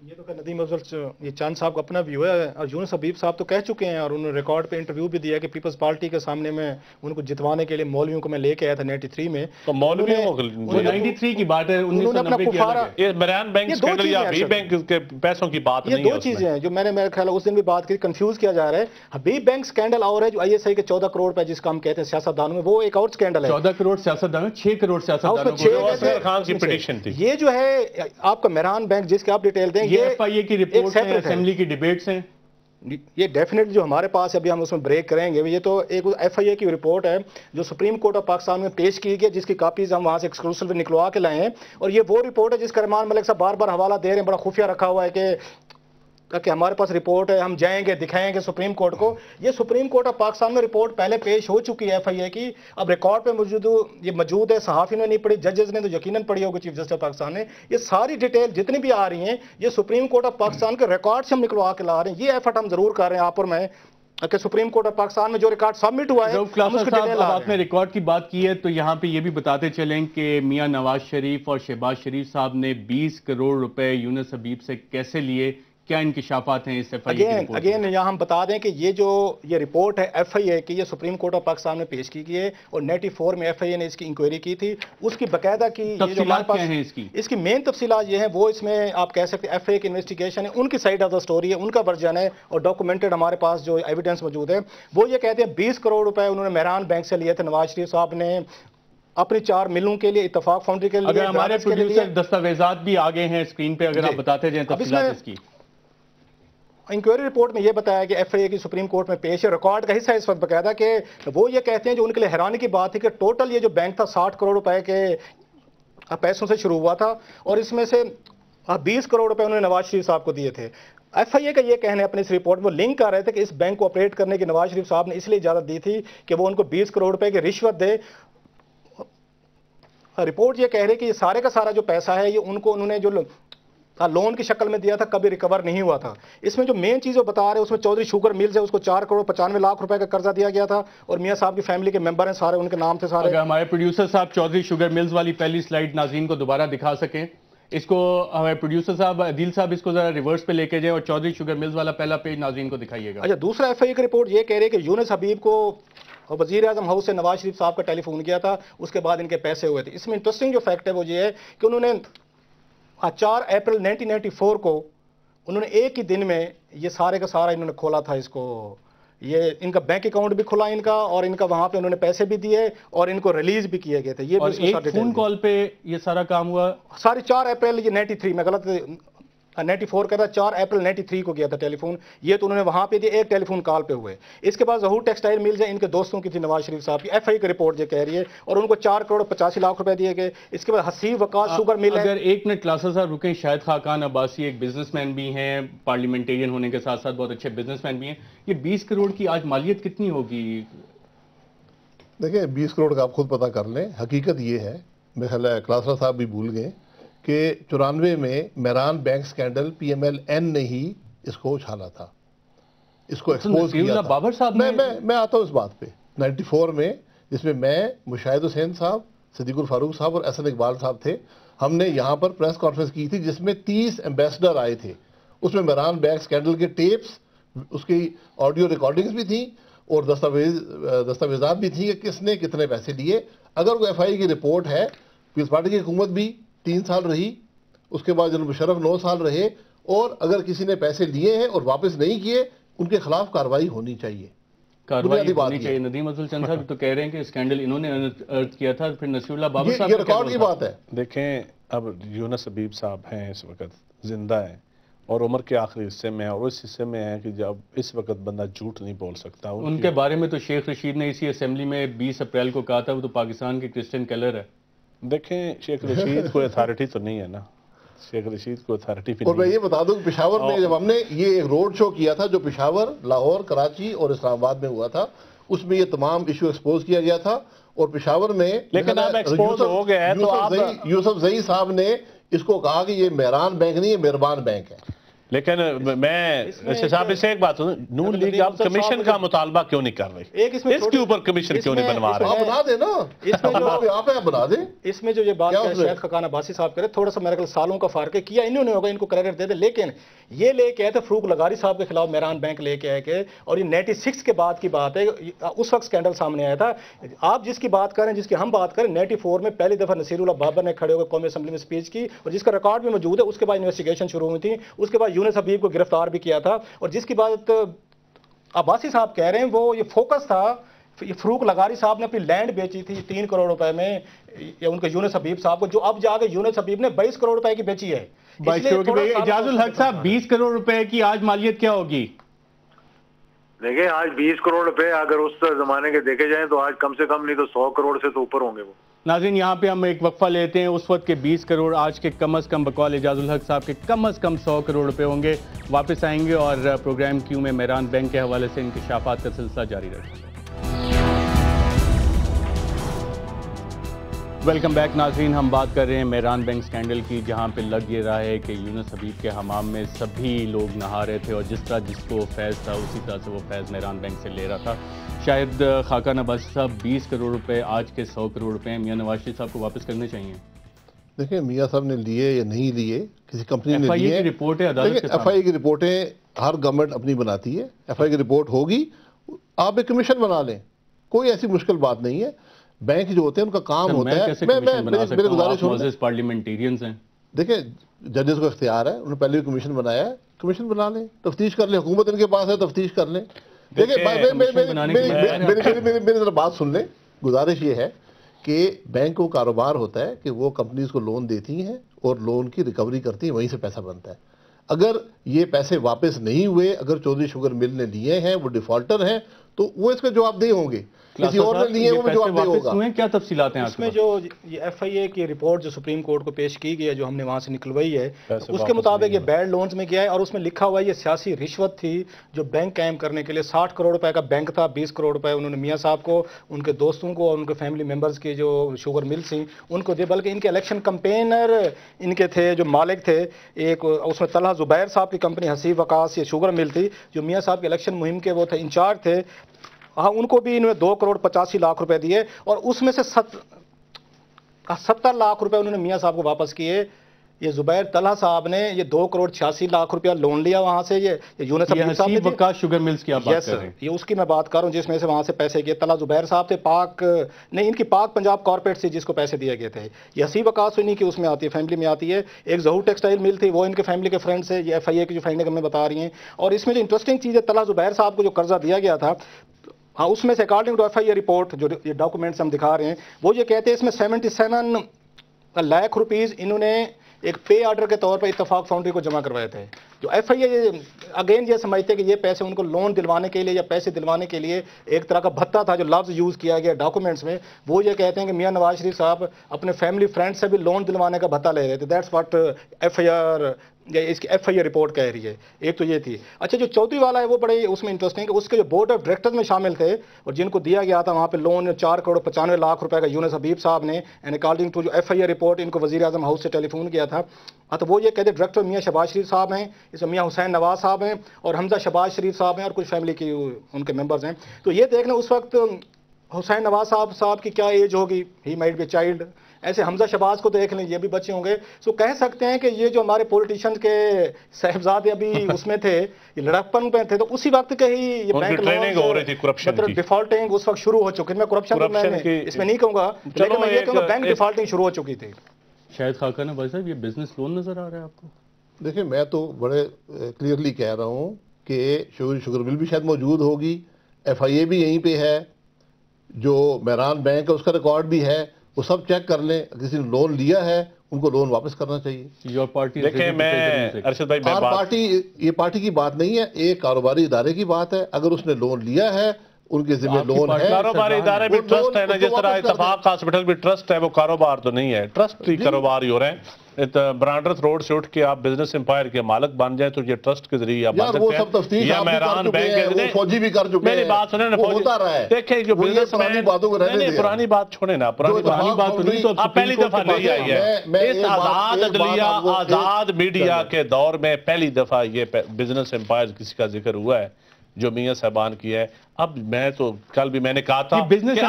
یہ تو کہ ندیم افضل یہ چاند صاحب کا اپنا ویو ہے، اور یونس حبیب صاحب تو کہہ چکے ہیں اور انہوں نے ریکارڈ پہ انٹرویو بھی دیا کہ پیپلز پارٹی کے سامنے میں ان کو جتوانے کے لیے مولویوں کو میں لے کے آیا تھا 93 میں. تو مولویوں کو 93 کی بات ہے، 1990 کی بات ہے. یہ میران بینک سکینڈل یا حبیب بینک کے پیسوں کی بات نہیں ہے. یہ دو چیزیں ہیں جو میں نے میرے خیال اس دن بھی بات کی، کنفیوز کیا جا رہا ہے. حبیب بینک سکینڈل اور ہے جو آئی ایس آئی کے 14 کروڑ پہ جس کا ہم کہتے ہیں سیاستدانوں میں، وہ ایک اور سکینڈل ہے. 14 کروڑ سیاستدانوں، 6 کروڑ سیاستدانوں کو عثمان خان کی پریڈکشن تھی. یہ جو ہے آپ کا میران بینک جس کے آپ ڈیٹیل دیں، یہ ایف آئی اے کی رپورٹ ہے، اسمبلی کی ڈیبیٹس ہیں. یہ ڈیفینیٹلی جو ہمارے پاس ابھی ہم اس میں بریک کریں گے. یہ تو ایک ایف آئی اے کی رپورٹ ہے جو سپریم کورٹ آف پاکستان میں پیش کی گئی، جس کی کاپیز ہم وہاں سے ایکسکلوسیو نکلوا کے لائے ہیں. اور یہ وہ رپورٹ ہے جس کا رحمان ملک صاحب بار بار حوالہ دے رہے ہیں، بڑا خفیہ رکھا ہوا ہے کہ ہمارے پاس رپورٹ ہے، ہم جائیں گے دکھائیں گے سپریم کورٹ کو. یہ سپریم کورٹ آف پاکستان میں رپورٹ پہلے پیش ہو چکی ہے ایف آئی اے کی، اب ریکارڈ پہ موجود ہے. صحافی نے نہیں پڑھی، ججز نے تو یقیناً پڑھی ہوگی، چیف جسٹس آف پاکستان نے. یہ ساری ڈیٹیل جتنی بھی آ رہی ہیں یہ سپریم کورٹ آف پاکستان کے ریکارڈ سے ہم نکلوا کے لا رہے ہیں. یہ ایفرٹ ہم ضرور کر رہے ہیں آپ اور میں کہ سپریم کورٹ آف پاکستان میں جو ریکارڈ سبمٹ ہوا ہے آپ نے ریکارڈ کی بات کی ہے تو یہاں پہ یہ بھی بتاتے چلیں کہ میاں نواز شریف اور شہباز شریف صاحب نے 20 کروڑ روپے یونس حبیب سے کیسے لیے، کیا انکشافات ہیں اس ایف آئی اے کی؟ اگین یہاں ہم بتا دیں کہ یہ رپورٹ ہے ایف آئی اے کی، یہ سپریم کورٹ آف پاکستان میں پیش کی گئی ہے اور 94 میں ایف آئی اے نے اس کی انکوائری کی تھی. اس کی باقاعدہ کی تفصیلات کیا ہیں اس کی مین تفصیلات یہ ہیں، وہ اس میں آپ کہہ سکتے ہیں ایف آئی اے کی انویسٹیگیشن ہے، ان کی سائڈ آف دا سٹوری ہے، ان کا ورژن ہے اور ڈاکومنٹڈ ہمارے پاس جو ایویڈنس موجود ہے. وہ یہ کہتے ہیں 20 کروڑ روپے انہوں نے میران بینک سے لیے تھے نواز شریف صاحب نے اپنی 4 ملوں کے لیے، اتفاق فاؤنڈری کے لیے. اگر ہمارے پروڈیوسر دستاویزات بھی آگے ہیں اسکرین پہ، اگر آپ بتاتے جائیں تفصیلات اس کی. انکوائری رپورٹ میں یہ بتایا کہ ایف آئی اے کی سپریم کورٹ میں پیش ہے، ریکارڈ کا حصہ اس وقت باقاعدہ کہ وہ یہ کہتے ہیں جو ان کے لیے حیرانی کی بات ہے کہ ٹوٹل یہ جو بینک تھا 60 کروڑ روپے کے پیسوں سے شروع ہوا تھا اور اس میں سے 20 کروڑ روپے انہوں نے نواز شریف صاحب کو دیے تھے. ایف آئی اے کا یہ کہنا ہے اپنے اس رپورٹ میں، وہ لنک کر رہے تھے کہ اس بینک کو آپریٹ کرنے کی نواز شریف صاحب نے اس لیے اجازت دی تھی کہ وہ ان کو 20 کروڑ روپے کی رشوت دے. رپورٹ یہ کہہ رہی کہ یہ سارے کا سارا جو پیسہ ہے یہ ان کو انہوں نے جو لون کی شکل میں دیا تھا, کبھی ریکور نہیں ہوا تھا. اس میں جو مین چیز وہ بتا رہے ہیں اس میں چودھری شوگر ملز ہے, اس کو 4,95,00,000 روپے کا قرضہ دیا گیا تھا, اور میاں صاحب کی فیملی کے ممبر ہیں سارے, ان کے نام تھے سارے. اگر ہمارے پروڈیوسر صاحب چودھری شوگر ملز والی پہلی سلائیڈ ناظرین کو دوبارہ دکھا سکیں, اس کو ہمارے پروڈیوسر صاحب عدیل صاحب اس کو ذرا ریورس پہ لے کے جائیں اور چودھری شوگر ملز والا پہلا پیج ناظرین کو دکھائیے گا. اچھا, دوسرا ایف آئی کی رپورٹ یہ کہہ رہی ہے کہ یونس حبیب کو وزیر اعظم ہاؤس سے نواز شریف صاحب کا ٹیلی فون کیا تھا, اس کے بعد ان کے پیسے ہوئے تھے. اس میں انٹرسٹنگ جو فیکٹ ہے وہ یہ ہے کہ انہوں نے 4 اپریل 1994 کو انہوں نے ایک ہی دن میں یہ سارے کا سارا انہوں نے کھولا تھا, اس کو یہ ان کا بینک اکاؤنٹ بھی کھلا ان کا, اور ان کا وہاں پہ انہوں نے پیسے بھی دیے اور ان کو ریلیز بھی کیے گئے تھے. یہ اور ایک فون کال پہ یہ سارا کام ہوا, ساری 4 اپریل یہ 93 میں غلط 94 کا تھا, 4 اپریل 93 کو کیا تھا ٹیلی فون. یہ تو انہوں نے وہاں پہ دیا, ایک ٹیلی فون کال پہ ہوئے. اس کے بعد ظہور ٹیکسٹائل ملز ہیں, ان کے دوستوں کی تھی نواز شریف صاحب کی, ایف آئی کی رپورٹ یہ کہہ رہی ہے, اور ان کو 4,85,00,000 روپے دیے گئے. اس کے بعد حسیب وقاص شوگر مل ہے. اگر ایک منٹ کلاسز صاحب رکیں, شاہد خاقان عباسی ایک بزنس مین بھی ہیں, پارلیمنٹیرین ہونے کے ساتھ ساتھ بہت اچھے بزنس مین بھی ہیں, یہ 20 کروڑ کی آج مالیت کتنی ہوگی؟ دیکھیں 20 کروڑ کا آپ خود پتہ کر لیں. حقیقت یہ ہے, میرے خیال ہے کلاسرا صاحب بھی بھول گئے کہ 94 میں Mehran bank scandal P M L N نے ہی اس کو اچھالا تھا, اس کو ایکسپوز کیا تھا. بابر صاحب میں آتا ہوں اس بات پہ. 94 میں جس میں میں, مشاہد حسین صاحب, صدیق الفاروق صاحب اور احسن اقبال صاحب تھے, ہم نے یہاں پر پریس کانفرنس کی تھی جس میں 30 ایمبیسڈر آئے تھے. اس میں میران بینک سکینڈل کے ٹیپس, اس کی آڈیو ریکارڈنگز بھی تھیں اور دستاویزات بھی تھیں کہ کس نے کتنے پیسے لیے. اگر وہ ایف آئی کی رپورٹ ہے, پیپلز پارٹی کی حکومت بھی 3 سال رہی, اس کے بعد جناب مشرف 9 سال رہے, اور اگر کسی نے پیسے لیے ہیں اور واپس نہیں کیے, ان کے خلاف کارروائی ہونی چاہیے. کارروائی ہونی چاہیے. ندیم افضل چند صاحب تو کہہ رہے ہیں کہ اسکینڈل انہوں نے ارتھ کیا تھا, پھر نصیر اللہ بابر صاحب یہ ریکارڈ کی بات ہے. دیکھیں اب یونس حبیب صاحب ہیں, اس وقت زندہ ہیں اور عمر کے آخری حصے میں ہیں, اور اس حصے میں ہیں کہ جب اس وقت بندہ جھوٹ نہیں بول سکتا. ان کے بارے میں تو شیخ رشید نے اسی اسمبلی میں 20 اپریل کو کہا تھا وہ تو پاکستان کے کرسچن کلر ہے. دیکھیں شیخ رشید کوئی اتھارٹی تو نہیں ہے نا, شیخ رشید کو اتھارٹی بھی نہیں. اور میں یہ بتا دوں کہ پشاور میں جب ہم نے یہ ایک روڈ شو کیا تھا جو پشاور, لاہور, کراچی اور اسلام آباد میں ہوا تھا, اس میں یہ تمام ایشو ایکسپوز کیا گیا تھا. اور پشاور میں لیکن اب ایکسپوز ہو گیا ہے تو آپ یوسف زئی صاحب نے اس کو کہا کہ یہ مہران بینک نہیں, یہ مہربان بینک ہے. لیکن میں صاحب سے ایک بات ہوں, نون لیگ آپ کمیشن کا مطالبہ کیوں نہیں کر رہی؟ اس کے اوپر کمیشن کیوں نہیں بنوا رہے؟ آپ بنا دیں نا, اس میں جو آپ بنا دیں. اس میں جو یہ بات ہے شاہد خاقان عباسی صاحب کرے, تھوڑا سا میرے خیال سالوں کا فرق ہے, کیا انہوں نے ہوگا, ان کو کریڈٹ دے دے. لیکن یہ لے کے آئے تھے فروغ لغاری صاحب کے خلاف مہران بینک لے کے آئے کے, اور یہ 96 کے بعد کی بات ہے, اس وقت سکینڈل سامنے آیا تھا. آپ جس کی بات کریں, جس کی ہم بات کریں, 94 میں پہلی دفعہ نصیر اللہ بابر نے کھڑے ہو کے قومی اسمبلی میں اسپیچ کی, اور جس کا ریکارڈ بھی موجود ہے. اس کے بعد انویسٹیگیشن شروع ہوئی تھی, اس کے بعد یونس حبیب کو گرفتار بھی کیا تھا. اور جس کی بات عباسی صاحب کہہ رہے ہیں وہ یہ فوکس تھا, فروغ لغاری صاحب نے اپنی لینڈ بیچی تھی 3 کروڑ روپے میں, ان کے یونس حبیب صاحب کو, جو اب جا کے یونس حبیب نے 22 کروڑ روپے کی بیچی ہے. اجاز الحق صاحب 20 کروڑ روپے کی آج مالیت کیا ہوگی؟ دیکھیں آج 20 کروڑ روپے اگر اس زمانے کے دیکھے جائیں تو آج کم سے کم نہیں تو 100 کروڑ سے تو اوپر ہوں گے وہ. ناظرین یہاں پہ ہم ایک وقفہ لیتے ہیں. اس وقت کے 20 کروڑ آج کے کم از کم بقول اجاز الحق صاحب کے کم از کم 100 کروڑ روپے ہوں گے. واپس آئیں گے اور پروگرام کیو میں مہران بینک کے حوالے سے انکشافات کا سلسلہ جاری رہے گا. ویلکم بیک ناظرین, ہم بات کر رہے ہیں مہران بینک سکینڈل کی, جہاں پہ لگ یہ رہا ہے کہ یونس حبیب کے حمام میں سبھی لوگ نہا رہے تھے, اور جس طرح جس کو فیض تھا اسی طرح سے وہ فیض مہران بینک سے لے رہا تھا. شاید خاقان عباسی صاحب 20 کروڑ روپے آج کے 100 کروڑ روپے میاں نواز شریف صاحب کو واپس کرنے چاہیے. دیکھیں میاں صاحب نے لیے یا نہیں لیے, کسی کمپنی نے لیے, ایف آئی کی رپورٹ ہے عدالت کے سامنے. ایف آئی کی رپورٹیں ہر گورنمنٹ اپنی بناتی ہے. ایف آئی کی رپورٹ ہوگی, آپ ایک کمیشن بنا لیں, کوئی ایسی مشکل بات نہیں ہے. بینک جو ہوتے ہیں ان کا کام ہوتا ہے. میرے گزارش پارلیمنٹیرینز ہیں, دیکھیں ججز کو اختیار ہے, انہوں نے پہلے بھی کمیشن بنایا ہے, کمیشن بنا لیں, تفتیش کر لیں. حکومت ان کے پاس ہے, تفتیش کر لیں. دیکھیں میری ذرا بات سن لیں. گزارش یہ ہے کہ بینک کو کاروبار ہوتا ہے کہ وہ کمپنیز کو لون دیتی ہیں اور لون کی ریکوری کرتی ہیں, وہیں سے پیسہ بنتا ہے. اگر یہ پیسے واپس نہیں ہوئے, اگر چودھری شوگر مل نے لیے ہیں, وہ ڈیفالٹر ہیں, تو وہ اس کا جواب دہ ہوں گے. کسی اور نے لیے وہ جواب دے ہوگا. کیا تفصیلات ہیں اس میں جو یہ ایف آئی اے کی رپورٹ جو سپریم کورٹ کو پیش کی گئی ہے جو ہم نے وہاں سے نکلوائی ہے اس کے مطابق یہ بیڈ لونز میں گیا ہے اور اس میں لکھا ہوا ہے یہ سیاسی رشوت تھی جو بینک قائم کرنے کے لیے 60 کروڑ روپے کا بینک تھا. 20 کروڑ روپے انہوں نے میاں صاحب کو, ان کے دوستوں کو اور ان کے فیملی ممبرز کی جو شوگر ملز تھیں ان کو دے, بلکہ ان کے الیکشن کمپینر ان کے تھے جو مالک تھے. ایک اس میں طلحہ زبیر صاحب کی کمپنی حسیب وقاص یہ شوگر مل تھی جو میاں صاحب کے الیکشن مہم کے وہ تھے انچارج تھے. ہاں ان کو بھی انہوں نے 2 کروڑ 85 لاکھ روپے دیے اور اس میں سے 70 لاکھ روپے انہوں نے میاں صاحب کو واپس کیے. یہ زبیر طلحہ صاحب نے یہ 2 کروڑ 86 لاکھ روپیہ لون لیا وہاں سے. یہ یونس حبیب صاحب نے وقاص شوگر ملز کی آپ بات کر رہے ہیں, یہ اس کی میں بات کر رہا ہوں جس میں سے وہاں سے پیسے کیے. طلحہ زبیر صاحب تھے پاک نہیں ان کی پاک پنجاب کارپوریٹ سے جس کو پیسے دیے گئے تھے. یہ حسیب وقاص انہیں کی اس میں آتی ہے, فیملی میں آتی ہے. ایک ظہور ٹیکسٹائل مل تھی وہ ان کے فیملی کے فرینڈ سے. یہ ایف آئی اے کی جو فائنڈنگ ہمیں بتا رہی ہیں. اور اس میں جو انٹرسٹنگ چیز ہے طلحہ زبیر صاحب کو جو قرضہ دیا گیا تھا ہاں اس میں سے according to F I A report جو یہ ڈاکومنٹس ہم دکھا رہے ہیں وہ یہ کہتے ہیں اس میں 77 لاکھ روپیز انہوں نے ایک پے آرڈر کے طور پر اتفاق فاؤنڈری کو جمع کروائے تھے. جو ایف آئی اے اگین یہ سمجھتے کہ یہ پیسے ان کو لون دلوانے کے لیے یا پیسے دلوانے کے لیے ایک طرح کا بھتہ تھا جو لفظ یوز کیا گیا ڈاکومنٹس میں. وہ یہ کہتے ہیں کہ میاں نواز شریف صاحب اپنے فیملی فرینڈ سے بھی لون دلوانے کا بھتہ لے رہے تھے. That's what F I R اس کی ایف آئی اے رپورٹ کہہ رہی ہے. ایک تو یہ تھی. اچھا جو چوتھی والا ہے وہ بڑے اس میں انٹرسٹنگ کہ اس کے جو بورڈ آف ڈائریکٹرز میں شامل تھے اور جن کو دیا گیا تھا وہاں پہ لون 4 کروڑ 95 لاکھ روپے کا یونس حبیب صاحب نے اینڈ اکارڈنگ ٹو جو ایف آئی اے رپورٹ ان کو وزیر اعظم ہاؤس سے ٹیلی فون کیا تھا. تو وہ یہ کہتے ڈائریکٹر میاں شہباز شریف صاحب ہیں, اس میں میاں حسین نواز صاحب ہیں اور حمزہ شہباز شریف صاحب ہیں اور کچھ فیملی کی ان کے ممبرز ہیں. تو یہ دیکھنا اس وقت حسین نواز صاحب کی کیا ایج ہوگی, ہی مائٹ بی چائلڈ. ایسے حمزہ شہباز کو دیکھ لیں یہ بھی بچے ہوں گے. سو کہہ سکتے ہیں کہ یہ جو ہمارے پولیٹیشین کے صاحبزادے ابھی اس میں تھے یہ لڑکپن پہ تھے تو اسی وقت کے ہی یہ بینک ٹریننگ ہو رہی تھی کرپشن کی, ڈیفالٹنگ اس وقت شروع ہو چکی. میں کرپشن اس میں نہیں کہوں گا لیکن میں یہ کہوں گا بینک ڈیفالٹنگ شروع ہو چکی تھی. شاید خاقان بھائی صاحب یہ بزنس لون نظر آ رہا ہے آپ کو؟ دیکھیں میں تو بڑے کلیئرلی کہہ رہا ہوں کہ شوگر مل بھی شاید موجود ہوگی, ایف آئی اے بھی یہیں پہ ہے, جو مہران بینک ہے اس کا ریکارڈ بھی ہے, وہ سب چیک کر لیں. کسی نے لون لیا ہے ان کو لون واپس کرنا چاہیے. دیکھیں میں ارشد بھائی یہ پارٹی کی بات نہیں ہے, ایک کاروباری ادارے کی بات ہے. اگر اس نے لون لیا ہے ان کے ذمہ لون ہے. کاروباری ادارے بھی ٹرسٹ ہے نا, جس طرح اتفاق ہاسپٹل بھی ٹرسٹ ہے, وہ کاروبار تو نہیں ہے, ٹرسٹ ہی کاروبار ہی ہو رہے ہیں. برانڈرس روڈ سے اٹھ کے آپ بزنس امپائر کے مالک بن جائیں تو یہ ٹرسٹ کے ذریعے آپ بن سکتے ہیں, یا مہران بینک کے ذریعے. فوجی بھی کر چکے ہیں, میری بات سنیں نا, ہوتا رہا ہے. دیکھیں جو بزنس مین پرانی بات چھوڑیں نا, پرانی بات نہیں تو آپ پہلی دفعہ نہیں آئی ہے اس آزاد عدلیہ آزاد میڈیا کے دور میں پہلی دفعہ یہ بزنس امپائر کسی کا ذکر ہوا ہے جو میاں صاحبان کی ہے. اب میں تو کل بھی میں نے کہا تھا کہ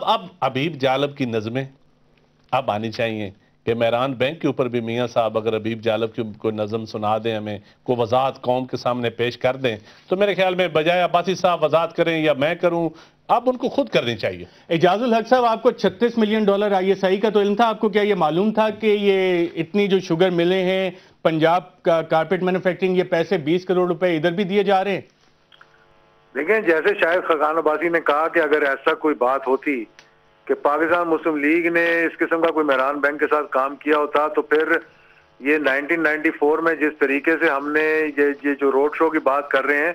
اب حبیب جالب کی نظمیں اب آنی چاہیے کہ مہران بینک کے اوپر بھی میاں صاحب اگر حبیب جالب کی کوئی نظم سنا دیں, ہمیں کوئی وضاحت قوم کے سامنے پیش کر دیں, تو میرے خیال میں بجائے عباسی صاحب وضاحت کریں یا میں کروں, اب ان کو خود کرنی چاہیے. اعجاز الحق صاحب آپ کو $36 ملین آئی ایس آئی کا تو علم تھا آپ کو؟ کیا یہ معلوم تھا کہ یہ اتنی جو شوگر ملے ہیں پنجاب کا کارپیٹ مینوفیکچرنگ یہ پیسے 20 کروڑ روپے ادھر بھی دیے جا رہے ہیں؟ دیکھیں جیسے شاید خاقان عباسی نے کہا کہ اگر ایسا کوئی بات ہوتی کہ پاکستان مسلم لیگ نے اس قسم کا کوئی مہران بینک کے ساتھ کام کیا ہوتا تو پھر یہ 1994 میں جس طریقے سے ہم نے یہ جو روڈ شو کی بات کر رہے ہیں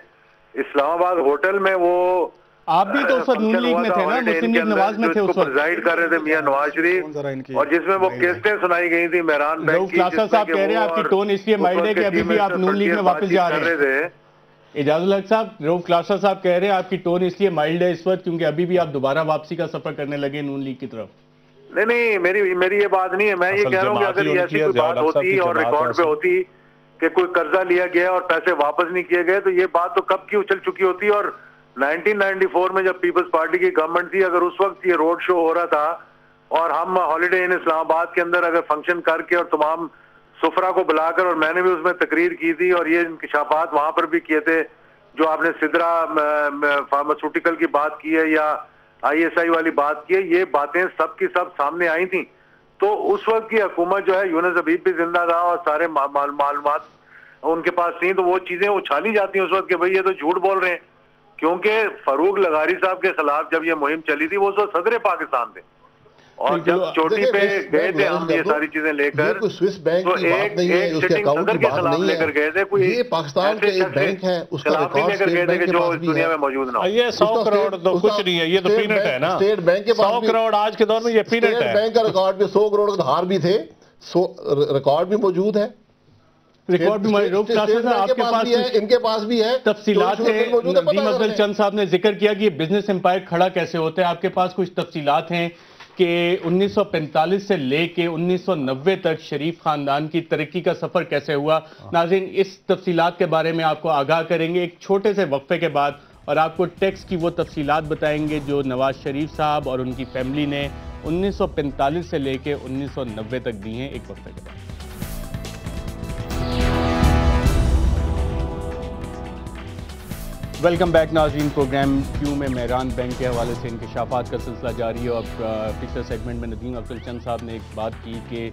اسلام آباد ہوٹل میں وہ آپ بھی تو نون لیگ میں تھے نا, مسلم لیگ نواز میں تھے اس وقت, پریزائڈ کر رہے تھے میاں نواز شریف, اور جس میں وہ قسطیں سنائی گئی تھی مہران بینک کی. صاحب کہہ رہے ہیں آپ کی ٹون اس لیے مائلڈ ہے کہ ابھی بھی آپ نون لیگ میں واپس جا رہے تھے. اعجاز الحق صاحب روف کلاسا صاحب کہہ رہے ہیں آپ کی ٹون اس لیے مائلڈ ہے اس وقت کیونکہ ابھی بھی آپ دوبارہ واپسی کا سفر کرنے لگے نون لیگ کی طرف. نہیں میری یہ بات نہیں ہے, میں یہ کہہ رہا ہوں کہ اگر یہ ایسی کوئی بات ہوتی اور ریکارڈ پہ ہوتی کہ کوئی قرضہ لیا گیا اور پیسے واپس نہیں کیے گئے تو یہ بات تو کب کی اچل چکی ہوتی. اور 1994 میں جب پیپلز پارٹی کی گورنمنٹ تھی, اگر اس وقت یہ روڈ شو ہو رہا تھا اور ہم ہالیڈے ان اسلام آباد کے اندر اگر فنکشن کر کے اور تمام سفرا کو بلا کر, اور میں نے بھی اس میں تقریر کی تھی اور یہ انکشافات وہاں پر بھی کیے تھے جو آپ نے سدرا فارماسیوٹیکل کی بات کی ہے یا آئی ایس آئی والی بات کی ہے, یہ باتیں سب کی سب سامنے آئی تھیں. تو اس وقت کی حکومت جو ہے یونس حبیب بھی زندہ تھا اور سارے معلومات ان کے پاس تھیں, تو وہ چیزیں اچھالی جاتی ہیں اس وقت کہ بھئی یہ تو جھوٹ بول رہے ہیں, کیونکہ فاروق لغاری صاحب کے خلاف جب یہ مہم چلی تھی وہ صدر پاکستان تھے. اور جب چوٹی پہ گئے تھے ہم یہ ساری چیزیں لے کر کوئی سوئس بینک تو کی بات نہیں ہے، اس کے اکاؤنٹ کی بات نہیں ہے، یہ پاکستان کا ایک بینک ہے، اس کا ریکارڈ اسٹیٹ بینک کے پاس بھی دنیا ہے۔ میں موجود نہ ہو۔ یہ 100 کروڑ تو کچھ نہیں ہے، یہ تو پینٹ ہے نا، اسٹیٹ بینک کے پاس 100 کروڑ آج کے دور میں یہ پینٹ ہے۔ اسٹیٹ بینک کا ریکارڈ بھی 100 کروڑ کا دھار بھی تھے، ریکارڈ بھی موجود ہے، ریکارڈ بھی موجود۔ آپ کے پاس ان کے پاس بھی ہے تفصیلات ہیں۔ ندیم افضل چند صاحب نے ذکر کیا کہ یہ بزنس امپائر کھڑا کیسے ہوتا ہے، آپ کے پاس کچھ تفصیلات ہیں کہ 1945 سے لے کے 1990 تک شریف خاندان کی ترقی کا سفر کیسے ہوا۔ ناظرین اس تفصیلات کے بارے میں آپ کو آگاہ کریں گے ایک چھوٹے سے وقفے کے بعد، اور آپ کو ٹیکس کی وہ تفصیلات بتائیں گے جو نواز شریف صاحب اور ان کی فیملی نے 1945 سے لے کے 1990 تک دی ہیں، ایک وقفے کے بعد۔ ویلکم بیک ناظرین، پروگرام کیوں میں مہران بینک کے حوالے سے انکشافات کا سلسلہ جاری ہے، اور پچھلے سیگمنٹ میں ندیم افضل چند صاحب نے ایک بات کی کہ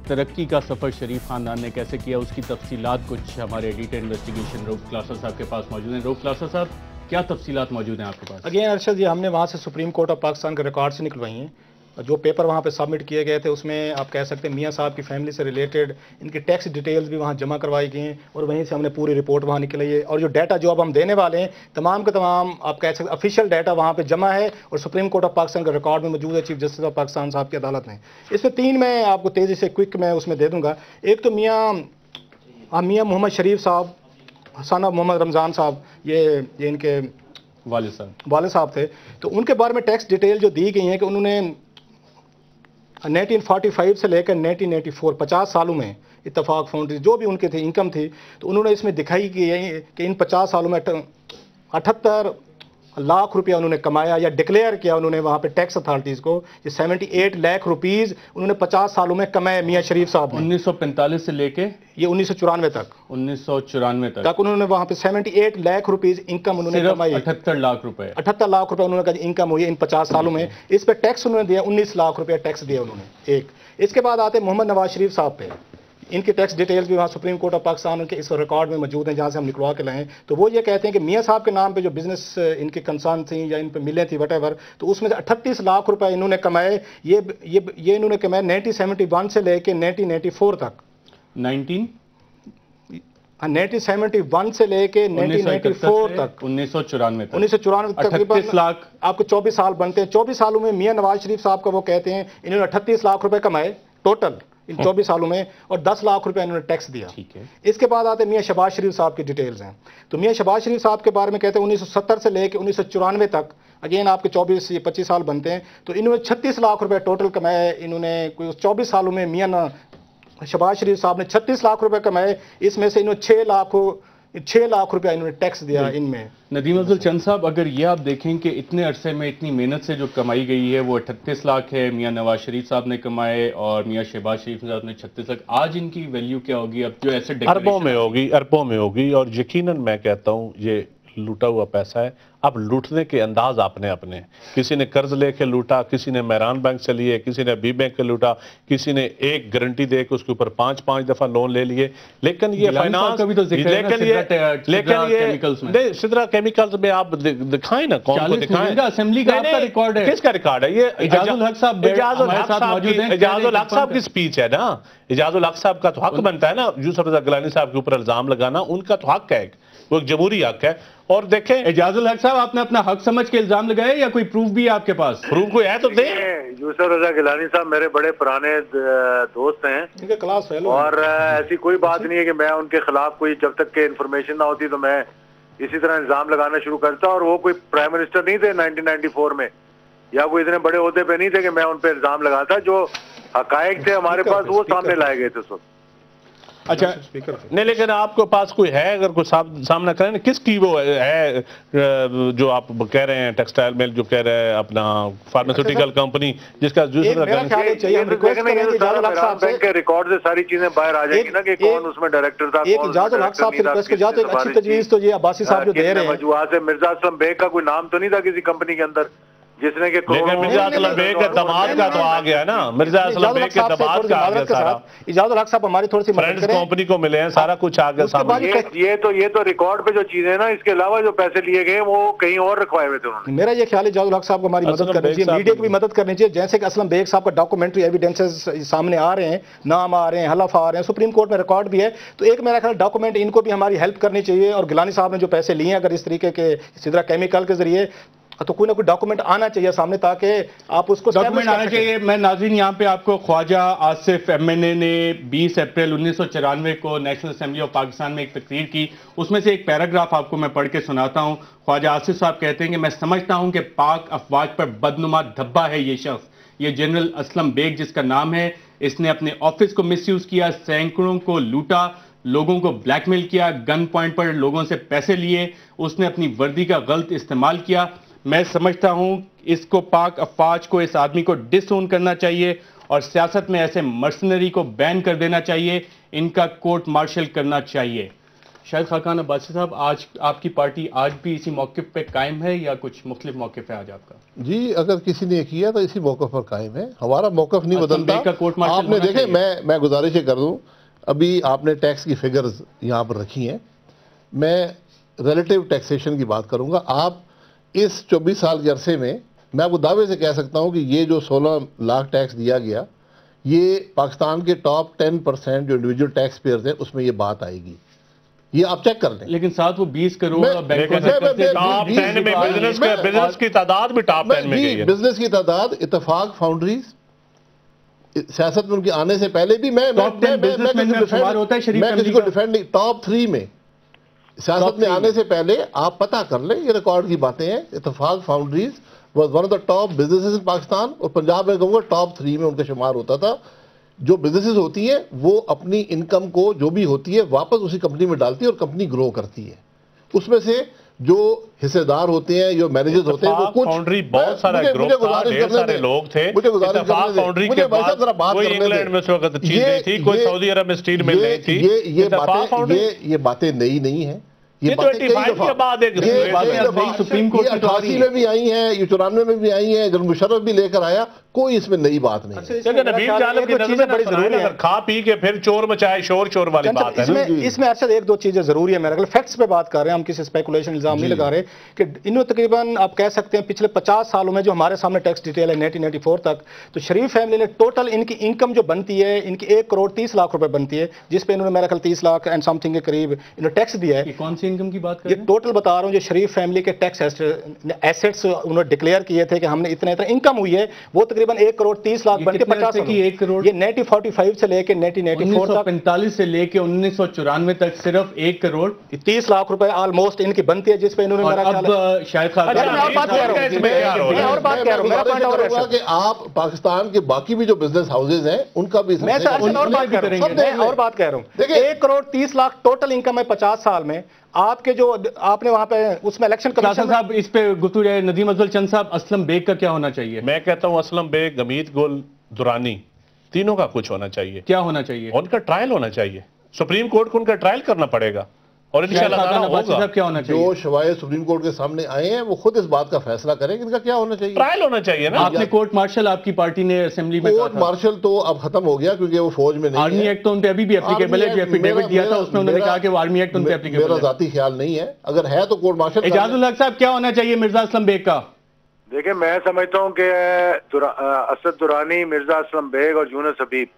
ترقی کا سفر شریف خاندان نے کیسے کیا، اس کی تفصیلات کچھ ہمارے ایڈیٹر انویسٹیگیشن روف کلاسر صاحب کے پاس موجود ہیں۔ روف کلاسر صاحب، کیا تفصیلات موجود ہیں آپ کے پاس؟ اگین ارشد، یہ ہم نے وہاں سے سپریم کورٹ آف پاکستان کے ریکارڈ سے نکلوائی ہیں، جو پیپر وہاں پہ سبمٹ کیے گئے تھے اس میں آپ کہہ سکتے ہیں میاں صاحب کی فیملی سے ریلیٹڈ ان کی ٹیکس ڈیٹیلز بھی وہاں جمع کروائی گئی ہیں، اور وہیں سے ہم نے پوری رپورٹ وہاں نکلی ہے، اور جو ڈیٹا جو اب ہم دینے والے ہیں تمام کے تمام آپ کہہ سکتے افیشیل ڈیٹا وہاں پہ جمع ہے اور سپریم کورٹ آف پاکستان کے ریکارڈ میں موجود ہے، چیف جسٹس آف پاکستان صاحب کی عدالت میں۔ اس میں تین میں آپ کو تیزی سے کوئک میں اس میں دے دوں گا۔ ایک تو میاں محمد شریف صاحب، حسانہ محمد رمضان صاحب، یہ ان کے والد صاحب تھے، تو ان کے بارے میں ٹیکس ڈیٹیل جو دی گئی ہیں کہ انہوں نے 1945 سے لے کر 1984 50 سالوں میں اتفاق فاؤنڈری جو بھی ان کے تھے انکم تھی، تو انہوں نے اس میں دکھائی کہ ان 50 سالوں میں 78 لاکھ روپیہ انہوں نے کمایا یا ڈکلیئر کیا انہوں نے وہاں پہ ٹیکس اتھارٹیز کو، یہ 78 لاکھ روپیز انہوں نے 50 سالوں میں کمائے میاں شریف صاحب نے۔ 1945 سے لے کے یہ 1994 تک 1994 تک انہوں نے وہاں پہ 78 لاکھ روپیز انکم انہوں نے کمائی، 78 لاکھ روپے 78 لاکھ روپے انہوں نے انکم ہوئی ان 50 سالوں میں۔ اس پہ ٹیکس انہوں نے دیا 19 لاکھ روپے ٹیکس دیا انہوں نے ایک۔ اس کے بعد آتے محمد نواز شریف صاحب پہ، ان کی ٹیکس ڈیٹیلز بھی وہاں سپریم کورٹ آف پاکستان کے اس ریکارڈ میں موجود ہیں جہاں سے ہم نکلوا کے لائیں۔ تو وہ یہ کہتے ہیں کہ میاں صاحب کے نام پہ جو بزنس ان کے کنسرن تھیں یا ان پہ ملیں تھی وٹ ایور، تو اس میں سے 38 لاکھ روپے انہوں نے کمائے، یہ انہوں نے کمائے 1971 سے لے کے 1994 تک، 1971 سے لے کے 1994 تک، 1994 تک 38 لاکھ آپ کو 24 سال بنتے ہیں۔ 24 سالوں میں میاں نواز شریف صاحب کا وہ کہتے ہیں انہوں نے 38 لاکھ روپے کمائے ٹوٹل ان 24 سالوں میں، اور 10 لاکھ روپے انہوں نے ٹیکس دیا۔ اس کے بعد آتے میاں شہباز شریف صاحب کی ڈیٹیلز ہیں، تو میاں شہباز شریف صاحب کے بارے میں کہتے ہیں 1970 سے لے کے 1994 تک، اگین آپ کے 25 سال بنتے ہیں، تو انہوں نے 36 لاکھ روپے ٹوٹل کمائے انہوں نے 24 سالوں میں۔ میاں شہباز شریف صاحب نے 36 لاکھ روپے کمائے، اس میں سے انہوں نے 6 لاکھ روپے انہوں نے ٹیکس دیا ان میں۔ ندیم افضل چند صاحب، اگر یہ آپ دیکھیں کہ اتنے عرصے میں اتنی محنت سے جو کمائی گئی ہے وہ 38 لاکھ ہے، میاں نواز شریف صاحب نے کمائے اور میاں شہباز شریف صاحب نے 36 لاکھ، آج ان کی ویلیو کیا ہوگی؟ اب جو ایسے اربوں میں ہوگی، اور یقیناً میں کہتا ہوں یہ لوٹا ہوا پیسہ ہے۔ اب لوٹنے کے انداز اپنے کسی نے قرض لے کے لوٹا، کسی نے مہران بینک سے لیے، کسی نے بی بینک سے لوٹا، کسی نے ایک گارنٹی دے کے اس کے اوپر 5 دفعہ لون لے لیے۔ لیکن یہ فائنانس، لیکن سدرا کیمیکلز میں آپ دکھائیں نا، کون کو دکھائیں؟ اسمبلی کا آپ کا ریکارڈ ہے، کس کا ریکارڈ ہے؟ یہ اجاز الحق صاحب اجاز الحق صاحب کی سپیچ ہے نا، اجاز الحق صاحب کا تو حق بنتا ہے نا یوسف رضا گیلانی صاحب کے اوپر الزام لگانا، ان کا تو حق ہے، وہ ایک جمہوری حق ہے۔ اور دیکھیں اجاز الحق صاحب، آپ نے اپنا حق سمجھ کے الزام لگائے یا کوئی پروف بھی ہے آپ کے پاس؟ پروف کوئی ہے تو دیں۔ یوسف رضا گیلانی صاحب میرے بڑے پرانے دوست ہیں ان کے کلاس فیلو، اور ایسی کوئی بات نہیں ہے کہ میں ان کے خلاف کوئی، جب تک کہ انفارمیشن نہ ہوتی تو میں اسی طرح الزام لگانا شروع کرتا، اور وہ کوئی پرائم منسٹر نہیں تھے 1994 میں، یا کوئی اتنے بڑے عہدے پہ نہیں تھے کہ میں ان پہ الزام لگاتا۔ جو حقائق تھے ہمارے پاس وہ سامنے لائے گئے تھے اس وقت۔ اچھا نہیں، لیکن آپ کے پاس کوئی ہے اگر کوئی سامنا کریں نا، کس کی وہ ہے جو آپ کہہ رہے ہیں ٹیکسٹائل میں، جو کہہ رہے ہیں اپنا فارماسیوٹیکل کمپنی جس کا ریکارڈ سے ساری چیزیں باہر آ جائیں گی نا کہ کون اس میں ڈائریکٹر تھا، ایک اجاز الحق صاحب سے ریکویسٹ کی جاتی ہے، اچھی تجویز تو یہ عباسی صاحب جو دے رہے ہیں، وجوہات سے مرزا اسلم بیگ کا کوئی نام تو نہیں تھا کسی کمپنی کے اندر جس نے کہ لیکن مرزا اسلم بیگ کے دماد کا تو آ گیا نا، مرزا اسلم بیگ کے دماد کا آ گیا سارا، اجازت الحق صاحب ہماری تھوڑی سی فرینڈز کمپنی کو ملے ہیں، سارا کچھ آ گیا سامنے۔ یہ تو ریکارڈ پہ جو چیزیں ہیں نا، اس کے علاوہ جو پیسے لیے گئے وہ کہیں اور رکھوائے ہوئے تھے انہوں نے۔ میرا یہ خیال ہے اجازت الحق صاحب کو ہماری مدد کرنی چاہیے، میڈیا کو بھی مدد کرنی چاہیے، جیسے کہ اسلم بیگ صاحب کا ڈاکومنٹری ایویڈنسز سامنے آ رہے ہیں، نام آ رہے ہیں، حلف آ رہے ہیں، سپریم کورٹ میں ریکارڈ بھی ہے، تو ایک میرا خیال ڈاکومنٹ ان کو بھی ہماری ہیلپ کرنی چاہیے، اور گیلانی صاحب نے جو پیسے لیے ہیں اگر اس طریقے کے اسی طرح کیمیکل کے ذریعے، تو کوئی نہ کوئی ڈاکومنٹ آنا چاہیے سامنے تاکہ آپ اس کو ڈاکومنٹ آنا چاہیے۔ میں ناظرین یہاں پہ آپ کو خواجہ آصف ایم این اے نے 20 اپریل 1994 کو نیشنل اسمبلی آف پاکستان میں ایک تقریر کی، اس میں سے ایک پیراگراف آپ کو میں پڑھ کے سناتا ہوں۔ خواجہ آصف صاحب کہتے ہیں کہ میں سمجھتا ہوں کہ پاک افواج پر بدنما دھبا ہے یہ شخص، یہ جنرل اسلم بیگ جس کا نام ہے، اس نے اپنے آفس کو مس یوز کیا، سینکڑوں کو لوٹا، لوگوں کو بلیک میل کیا، گن پوائنٹ پر لوگوں سے پیسے لیے، اس نے اپنی وردی کا غلط استعمال کیا۔ میں سمجھتا ہوں اس کو پاک افواج کو، اس آدمی کو ڈس اون کرنا چاہیے اور سیاست میں ایسے مرسنری کو بین کر دینا چاہیے، ان کا کورٹ مارشل کرنا چاہیے۔ شاہد خاقان عباسی صاحب، آج آپ کی پارٹی آج بھی اسی موقف پہ قائم ہے یا کچھ مختلف موقف ہے آج آپ کا؟ جی اگر کسی نے کیا تو اسی موقف پر قائم ہے، ہمارا موقف نہیں بدلتا۔ آپ نے دیکھیں، میں گزارش کر دوں، ابھی آپ نے ٹیکس کی فگرز یہاں پر رکھی ہیں، میں ریلیٹیو ٹیکسیشن کی بات کروں گا۔ آپ اس 24 سال کے عرصے میں میں آپ کو دعوے سے کہہ سکتا ہوں کہ یہ جو 16 لاکھ ٹیکس دیا گیا، یہ پاکستان کے ٹاپ 10% جو انڈیویجول ٹیکس پیئرز ہیں اس میں یہ بات آئے گی، یہ آپ چیک کر لیں۔ لیکن ساتھ وہ 20 کروڑ ٹاپ 10 میں بزنس کی تعداد بھی ٹاپ 10 میں گئی ہے۔ بزنس کی تعداد، اتفاق فاؤنڈریز، سیاست میں ان کے آنے سے پہلے بھی میں کسی کو ڈیفینڈ نہیں، ٹاپ 3 میں سیاست میں آنے سے پہلے آپ پتہ کر لیں، یہ ریکارڈ کی باتیں ہیں۔ Ittefaq foundries was one of the top businesses in Pakistan, اور پنجاب میں کہوں گا ٹاپ 3 میں ان کا شمار ہوتا تھا۔ جو بزنسز ہوتی ہیں وہ اپنی انکم کو جو بھی ہوتی ہے واپس اسی کمپنی میں ڈالتی ہے اور کمپنی گرو کرتی ہے۔ اس میں سے جو حصے دار ہوتے ہیں، جو مینیجرز ہوتے ہیں، وہ کچھ فاؤنڈری بہت سارا گروپ تھا، ڈھیر سارے لوگ تھے۔ اتفاق فاؤنڈری کے بعد کوئی انگلینڈ میں اس وقت چیز نہیں تھی، کوئی سعودی عرب میں سٹیل مل نہیں تھی۔ یہ باتیں نئی نہیں ہیں، یہ 25 کے بعد ایک سپریم کورٹ میں 88 میں بھی آئی ہیں، یہ 94 میں بھی آئی ہیں، جنرل مشرف بھی لے کر آیا، کوئی اس میں نئی بات نہیں ہے۔ لیکن نبیل جالب کی نظر بڑی ضروری ہے، کھا پی کے پھر چور مچائے، شور والی بات ہے۔ اس میں ارشد ایک دو چیزیں ضروری ہے، میرا فیکٹس پہ بات کر رہے ہیں ہم، کسی اسپیکولیشن الزام نہیں لگا رہے، کہ انہوں تقریباً آپ کہہ سکتے ہیں پچھلے 50 سالوں میں جو ہمارے سامنے ٹیکس ڈیٹیل ہے 1994 تک، تو شریف فیملی نے ٹوٹل ان کی انکم جو بنتی ہے، ان کی 1 کروڑ 30 لاکھ روپے بنتی ہے، جس پہ انہوں نے میرا خیال 30 لاکھ اینڈ سم تھنگ کے قریب انہوں نے ٹیکس دیا ہے۔ کون سی انکم کی بات کر رہے ہیں؟ ٹوٹل بتا رہا ہوں جو شریف فیملی کے ٹیکس ایسٹس انہوں نے ڈکلیئر کیے تھے کہ ہم نے اتنا انکم ہوئی ہے، وہ تقریباً 1 کروڑ 30 لاکھ بن کے 50 کی 1 کروڑ، یہ 1945 سے لے کے 1994 تک، 1945 سے لے کے 1994 تک صرف 1 کروڑ 30 لاکھ روپے آلموسٹ ان کی بنتی ہے، جس پہ انہوں نے میرا خیال اب شاید کہ آپ پاکستان کے باقی بھی جو بزنس ہاؤسز ہیں ان کا بھی اور بات کہہ رہا ہوں، 1 کروڑ 30 لاکھ ٹوٹل انکم ہے 50 سال میں۔ آپ کے جو آپ نے وہاں پہ اس میں الیکشن کمیشن صاحب اس پہ گفتگو ہے، ندیم افضل چند صاحب، اسلم بیگ کا کیا ہونا چاہیے؟ میں کہتا ہوں اسلم بیگ، حمید گل، درانی، تینوں کا کچھ ہونا چاہیے۔ کیا ہونا چاہیے؟ ان کا ٹرائل ہونا چاہیے، سپریم کورٹ کو ان کا ٹرائل کرنا پڑے گا، اور انشاءاللہ ہوگا۔ کیا ہونا چاہیے؟ جو شوائے سپریم کورٹ کے سامنے آئے ہیں وہ خود اس بات کا فیصلہ کریں کہ ان کا کیا ہونا چاہیے۔ ٹرائل ہونا چاہیے نا۔ آپ نے کورٹ مارشل آپ کی پارٹی نے اسمبلی میں کورٹ مارشل تو اب ختم ہو گیا کیونکہ وہ فوج میں نہیں ہے۔ آرمی ایکٹ تو ان پہ ابھی بھی اپلیکیبل ہے، جو ایفیڈیوٹ دیا تھا اس میں انہوں نے کہا کہ وہ آرمی ایکٹ ان پہ اپلیکیبل ہے۔ میرا ذاتی خیال نہیں ہے، اگر ہے تو کورٹ مارشل۔ اعجاز الحق صاحب، کیا ہونا چاہیے مرزا اسلم بیگ کا؟ دیکھیں میں سمجھتا ہوں کہ اسد درانی، مرزا اسلم بیگ اور یونس حبیب،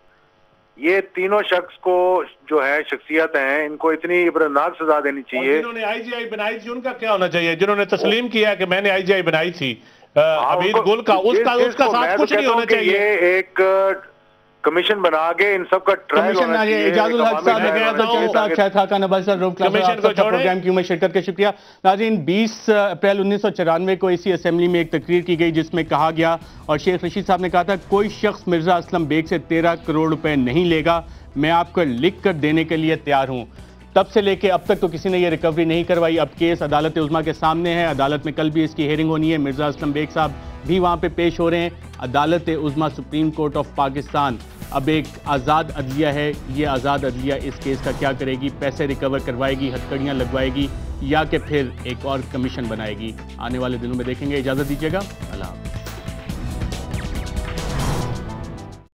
یہ تینوں شخص کو جو ہے شخصیت ہیں، ان کو اتنی عبرتناک سزا دینی چاہیے۔ جنہوں نے آئی جی آئی بنائی تھی ان کا کیا ہونا چاہیے؟ جنہوں نے تسلیم کیا کہ میں نے آئی جی آئی بنائی تھی حمید گل کا، اس کا ساتھ کچھ نہیں ہونا چاہیے۔ یہ ایک کمیشن بنا کے ان سب کا ٹرائل ہونا چاہیے۔ اعجاز الحق صاحب، شاہد خاقان عباسی صاحب، پروگرام کی میں شرکت کا شکریہ۔ ناظرین، 20 اپریل 1994 کو اسی اسمبلی میں ایک تقریر کی گئی جس میں کہا گیا، اور شیخ رشید صاحب نے کہا تھا کوئی شخص مرزا اسلم بیگ سے 13 کروڑ روپے نہیں لے گا، میں آپ کو لکھ کر دینے کے لیے تیار ہوں۔ تب سے لے کے اب تک تو کسی نے یہ ریکوری نہیں کروائی۔ اب کیس عدالت عظمیٰ کے سامنے ہے، عدالت میں کل بھی اس کی ہیئرنگ ہونی ہے، مرزا اسلم بیگ صاحب بھی وہاں پہ پیش ہو رہے ہیں۔ عدالت عظمیٰ سپریم کورٹ آف پاکستان اب ایک آزاد عدلیہ ہے، یہ آزاد عدلیہ اس کیس کا کیا کرے گی؟ پیسے ریکور کروائے گی، ہتھکڑیاں لگوائے گی، یا کہ پھر ایک اور کمیشن بنائے گی؟ آنے والے دنوں میں دیکھیں گے۔ اجازت دیجیے گا۔